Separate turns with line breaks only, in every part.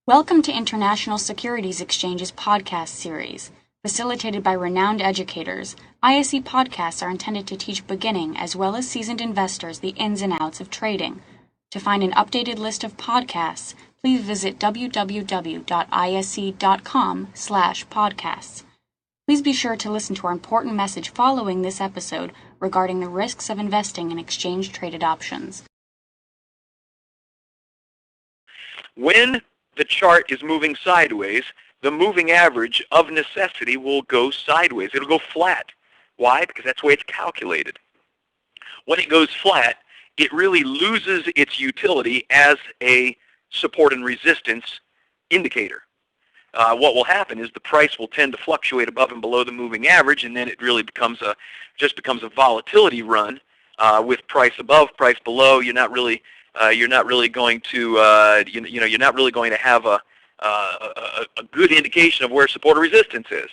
Welcome to International Securities Exchange's podcast series. Facilitated by renowned educators, ISE podcasts are intended to teach beginning as well as seasoned investors the ins and outs of trading. To find an updated list of podcasts, please visit www.ise.com/podcasts. Please be sure to listen to our important message following this episode regarding the risks of investing in exchange-traded options.
When the chart is moving sideways, the moving average of necessity will go sideways. It'll go flat. Why? Because that's the way it's calculated. When it goes flat, it really loses its utility as a support and resistance indicator. What will happen is the price will tend to fluctuate above and below the moving average, and then it really just becomes a volatility run with price above, price below. You're not really going to have a good indication of where support or resistance is.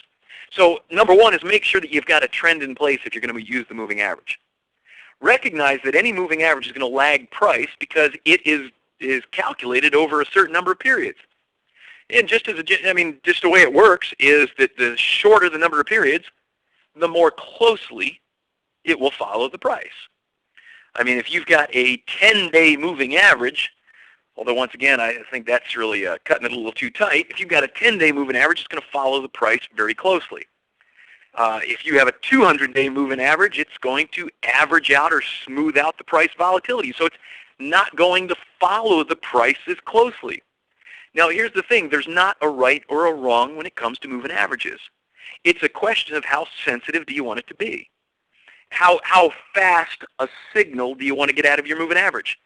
So number one is make sure that you've got a trend in place if you're going to use the moving average. Recognize that any moving average is going to lag price because it is calculated over a certain number of periods. And just the way it works is that the shorter the number of periods, the more closely it will follow the price. I mean, if you've got a 10-day moving average, although once again, I think that's really cutting it a little too tight. If you've got a 10-day moving average, it's going to follow the price very closely. If you have a 200-day moving average, it's going to average out or smooth out the price volatility. So it's not going to follow the price as closely. Now, here's the thing. There's not a right or a wrong when it comes to moving averages. It's a question of how sensitive do you want it to be. How fast a signal do you want to get out of your moving average?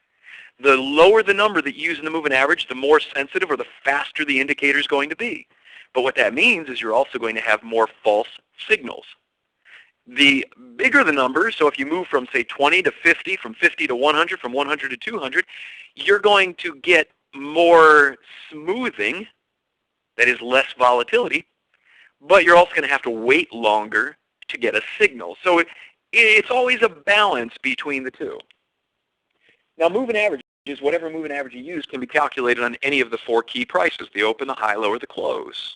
The lower the number that you use in the moving average, the more sensitive or the faster the indicator is going to be. But what that means is you're also going to have more false signals. The bigger the number, so if you move from, say, 20 to 50, from 50 to 100, from 100 to 200, you're going to get more smoothing, that is less volatility, but you're also going to have to wait longer to get a signal. So it's always a balance between the two. Now, moving averages, whatever moving average you use, can be calculated on any of the four key prices, the open, the high, low, or the close.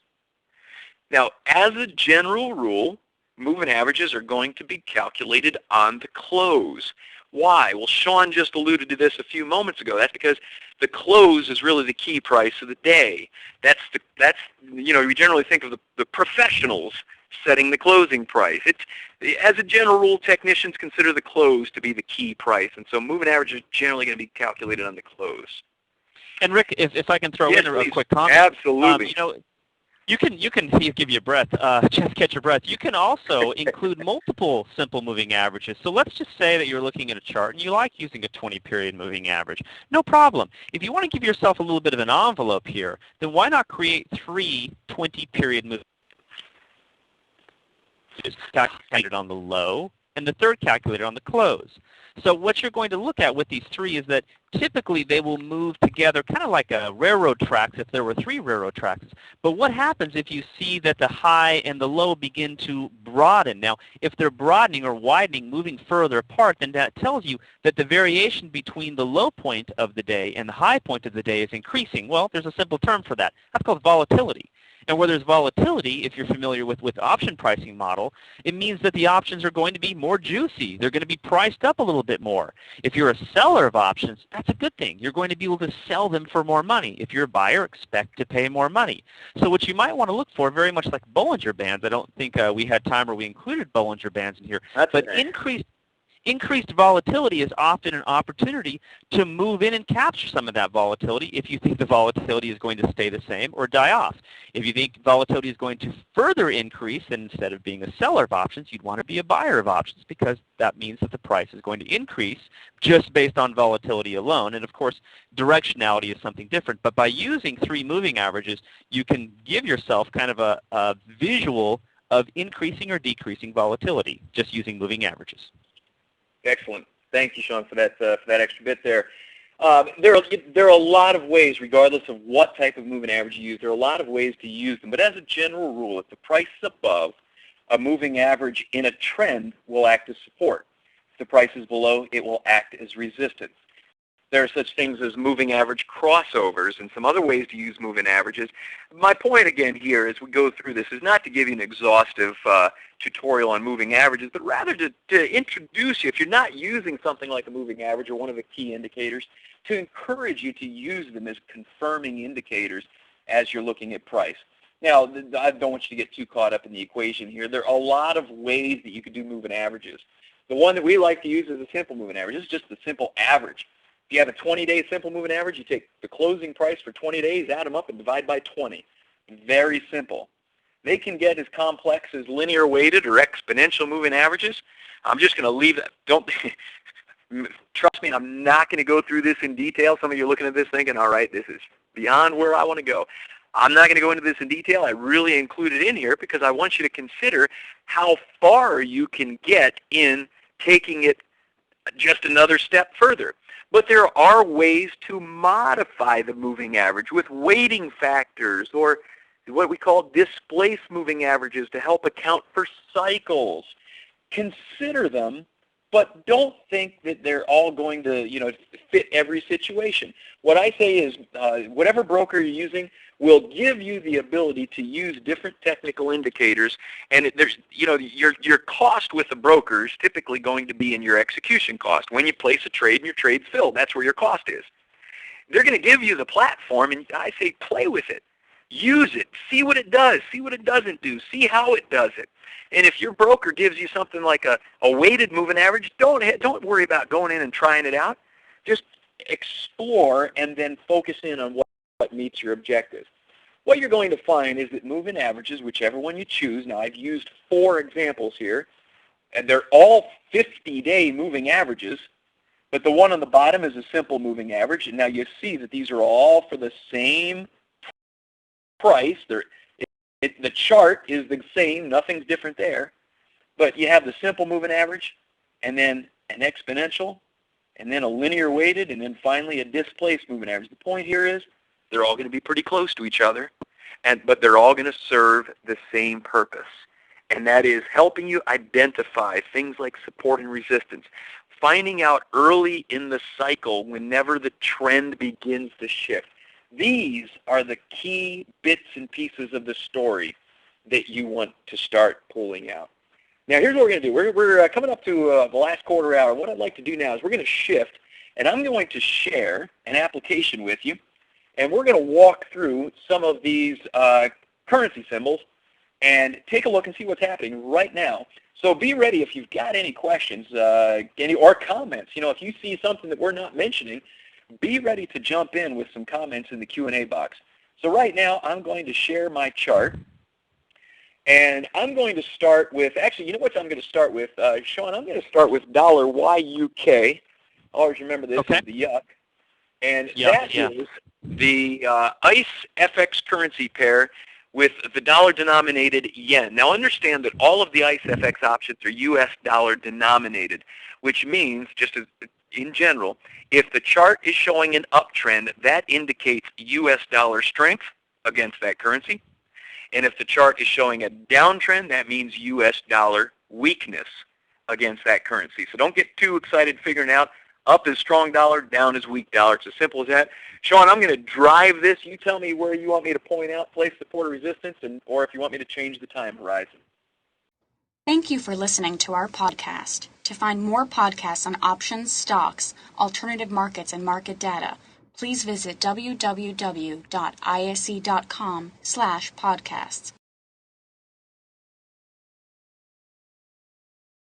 Now, as a general rule, moving averages are going to be calculated on the close. Why? Well, Sean just alluded to this a few moments ago. That's because the close is really the key price of the day. We generally think of the professionals setting the closing price. As a general rule, technicians consider the close to be the key price, and so moving average is generally going to be calculated on the close.
And Rick, if I can throw in a quick comment.
Absolutely.
You can give you a breath, just catch your breath. You can also include multiple simple moving averages. So let's just say that you're looking at a chart and you like using a 20-period moving average. No problem. If you want to give yourself a little bit of an envelope here, then why not create 3 20-period moving averages calculated on the low and the third calculated on the close? So what you're going to look at with these 3 is that typically they will move together kind of like a railroad tracks if there were 3 railroad tracks. But what happens if you see that the high and the low begin to broaden? Now, if they're broadening or widening, moving further apart, then that tells you that the variation between the low point of the day and the high point of the day is increasing. Well, there's a simple term for that. That's called volatility. And where there's volatility, if you're familiar with option pricing model, it means that the options are going to be more juicy. They're going to be priced up a little bit more. If you're a seller of options, that's a good thing. You're going to be able to sell them for more money. If you're a buyer, expect to pay more money. So what you might want to look for, very much like Bollinger Bands, I don't think we had time where we included Bollinger Bands in here, but increased volatility is often an opportunity to move in and capture some of that volatility if you think the volatility is going to stay the same or die off. If you think volatility is going to further increase, then instead of being a seller of options, you'd want to be a buyer of options because that means that the price is going to increase just based on volatility alone. And of course, directionality is something different. But by using 3 moving averages, you can give yourself kind of a visual of increasing or decreasing volatility just using moving averages.
Excellent. Thank you, Sean, for that extra bit there. There are a lot of ways, regardless of what type of moving average you use, there are a lot of ways to use them. But as a general rule, if the price is above, a moving average in a trend will act as support. If the price is below, it will act as resistance. There are such things as moving average crossovers and some other ways to use moving averages. My point again here as we go through this is not to give you an exhaustive tutorial on moving averages, but rather to introduce you, if you're not using something like a moving average or one of the key indicators, to encourage you to use them as confirming indicators as you're looking at price. Now, I don't want you to get too caught up in the equation here. There are a lot of ways that you could do moving averages. The one that we like to use is a simple moving average. It's just the simple average. If you have a 20-day simple moving average, you take the closing price for 20 days, add them up, and divide by 20. Very simple. They can get as complex as linear weighted or exponential moving averages. I'm just going to leave that. Don't trust me, I'm not going to go through this in detail. Some of you are looking at this thinking, all right, this is beyond where I want to go. I'm not going to go into this in detail. I really include it in here because I want you to consider how far you can get in taking it just another step further. But there are ways to modify the moving average with weighting factors or what we call displaced moving averages to help account for cycles. Consider them, but don't think that they're all going to, fit every situation. What I say is whatever broker you're using will give you the ability to use different technical indicators, and there's, your cost with the broker is typically going to be in your execution cost. When you place a trade and your trade's filled, that's where your cost is. They're going to give you the platform, and I say play with it. Use it. See what it does. See what it doesn't do. See how it does it. And if your broker gives you something like a weighted moving average, don't worry about going in and trying it out. Just explore and then focus in on what meets your objectives. What you're going to find is that moving averages, whichever one you choose, now I've used 4 examples here, and they're all 50-day moving averages, but the one on the bottom is a simple moving average, and now you see that these are all for the same price. The chart is the same, nothing's different there, but you have the simple moving average, and then an exponential, and then a linear weighted, and then finally a displaced moving average. The point here is they're all going to be pretty close to each other, but they're all going to serve the same purpose, and that is helping you identify things like support and resistance, finding out early in the cycle whenever the trend begins to shift. These are the key bits and pieces of the story that you want to start pulling out. Now, here's what we're going to do. We're coming up to the last quarter hour. What I'd like to do now is we're going to shift, and I'm going to share an application with you, and we're going to walk through some of these currency symbols and take a look and see what's happening right now. So be ready if you've got any questions or comments. If you see something that we're not mentioning, be ready to jump in with some comments in the Q&A box. So right now, I'm going to share my chart. And I'm going to start with, actually, you know what I'm going to start with? Sean, I'm going to start with $YUK. Always remember this is the yuck. And that is the ICE FX currency pair with the dollar-denominated yen. Now understand that all of the ICE FX options are U.S. dollar denominated, which means, just as in general, if the chart is showing an uptrend, that indicates U.S. dollar strength against that currency. And if the chart is showing a downtrend, that means U.S. dollar weakness against that currency. So don't get too excited figuring out up is strong dollar, down is weak dollar. It's as simple as that. Sean, I'm going to drive this. You tell me where you want me to point out, place support or resistance, or if you want me to change the time horizon.
Thank you for listening to our podcast. To find more podcasts on options, stocks, alternative markets, and market data, please visit www.ise.com/podcasts.